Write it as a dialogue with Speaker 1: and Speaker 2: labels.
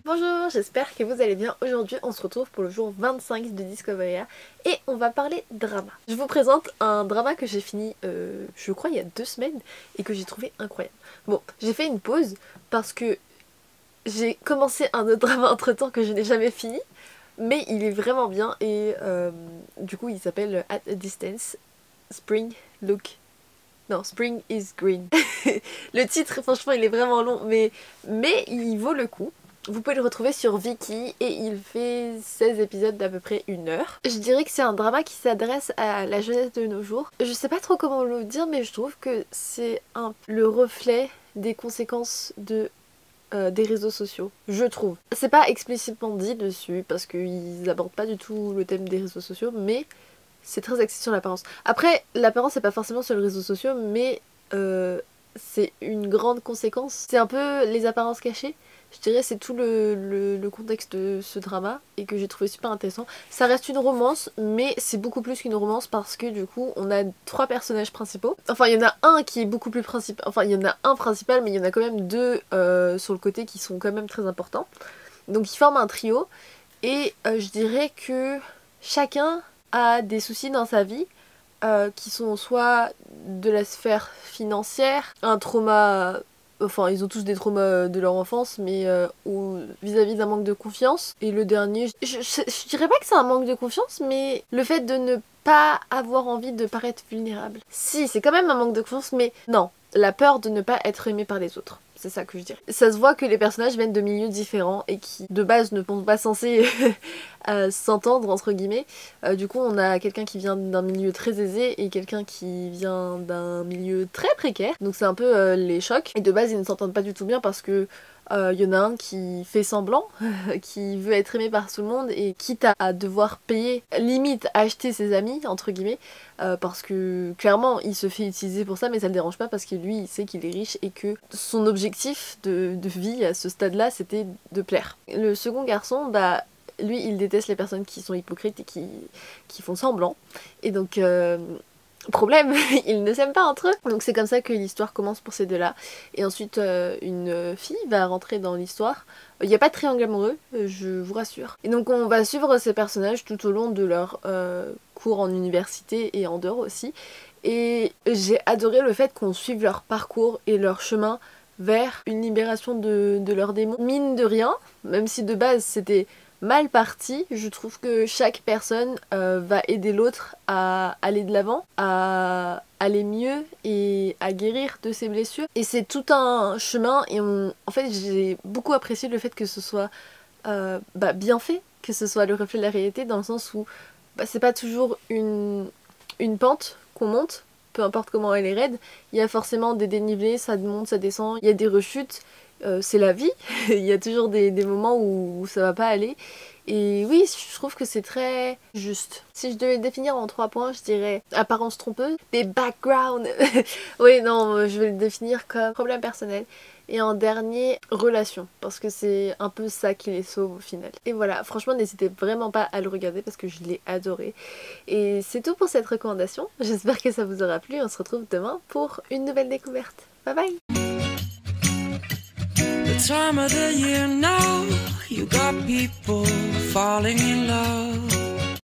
Speaker 1: Bonjour, j'espère que vous allez bien. Aujourd'hui on se retrouve pour le jour 25 de Discoveria et on va parler drama. Je vous présente un drama que j'ai fini je crois il y a 2 semaines et que j'ai trouvé incroyable. Bon, j'ai fait une pause parce que j'ai commencé un autre drama entre temps que je n'ai jamais fini, mais il est vraiment bien et du coup il s'appelle At a Distance, Spring Look. Non, Spring is Green. Le titre franchement il est vraiment long mais il vaut le coup. Vous pouvez le retrouver sur Viki et il fait 16 épisodes d'à peu près 1 heure. Je dirais que c'est un drama qui s'adresse à la jeunesse de nos jours. Je sais pas trop comment le dire mais je trouve que c'est le reflet des conséquences des réseaux sociaux, je trouve. C'est pas explicitement dit dessus parce qu'ils abordent pas du tout le thème des réseaux sociaux, mais c'est très axé sur l'apparence. Après, l'apparence c'est pas forcément sur les réseaux sociaux, mais c'est une grande conséquence. C'est un peu les apparences cachées. Je dirais c'est tout le contexte de ce drama et que j'ai trouvé super intéressant. Ça reste une romance, mais c'est beaucoup plus qu'une romance parce que du coup on a 3 personnages principaux. Enfin il y en a un qui est beaucoup plus principal, enfin il y en a un principal mais il y en a quand même 2 sur le côté qui sont quand même très importants. Donc ils forment un trio et je dirais que chacun a des soucis dans sa vie qui sont soit de la sphère financière, un trauma. Enfin, ils ont tous des traumas de leur enfance, mais vis-à-vis d'un manque de confiance. Et le dernier, je dirais pas que c'est un manque de confiance, mais le fait de ne pas avoir envie de paraître vulnérable. Si, c'est quand même un manque de confiance, mais non. La peur de ne pas être aimé par les autres. C'est ça que je dirais. Ça se voit que les personnages viennent de milieux différents et qui, de base, ne sont pas censés s'entendre, entre guillemets. Du coup, on a quelqu'un qui vient d'un milieu très aisé et quelqu'un qui vient d'un milieu très précaire. Donc c'est un peu les chocs. Et de base, ils ne s'entendent pas du tout bien parce que y en a un qui fait semblant, qui veut être aimé par tout le monde et quitte à devoir payer, limite acheter ses amis, entre guillemets, parce que clairement il se fait utiliser pour ça mais ça le dérange pas parce que lui il sait qu'il est riche et que son objectif de vie à ce stade là c'était de plaire. Le second garçon, bah lui il déteste les personnes qui sont hypocrites et qui font semblant et donc problème, ils ne s'aiment pas entre eux. Donc c'est comme ça que l'histoire commence pour ces deux-là. Et ensuite, une fille va rentrer dans l'histoire. Il n'y a pas de triangle amoureux, je vous rassure. Et donc on va suivre ces personnages tout au long de leur cours en université et en dehors aussi. Et j'ai adoré le fait qu'on suive leur parcours et leur chemin vers une libération de leurs démons. Mine de rien, même si de base c'était mal parti, je trouve que chaque personne va aider l'autre à aller de l'avant, à aller mieux et à guérir de ses blessures. Et c'est tout un chemin et en fait j'ai beaucoup apprécié le fait que ce soit bien fait, que ce soit le reflet de la réalité dans le sens où c'est pas toujours une pente qu'on monte, peu importe comment elle est raide, il y a forcément des dénivelés, ça monte, ça descend, il y a des rechutes. C'est la vie, il y a toujours des moments où ça va pas aller et oui je trouve que c'est très juste. Si je devais le définir en 3 points je dirais apparence trompeuse, des backgrounds, oui non je vais le définir comme problème personnel et en dernier relation parce que c'est un peu ça qui les sauve au final. Et voilà franchement n'hésitez vraiment pas à le regarder parce que je l'ai adoré et c'est tout pour cette recommandation, j'espère que ça vous aura plu, on se retrouve demain pour une nouvelle découverte. Bye bye.
Speaker 2: Time of the year now, you got people falling in love.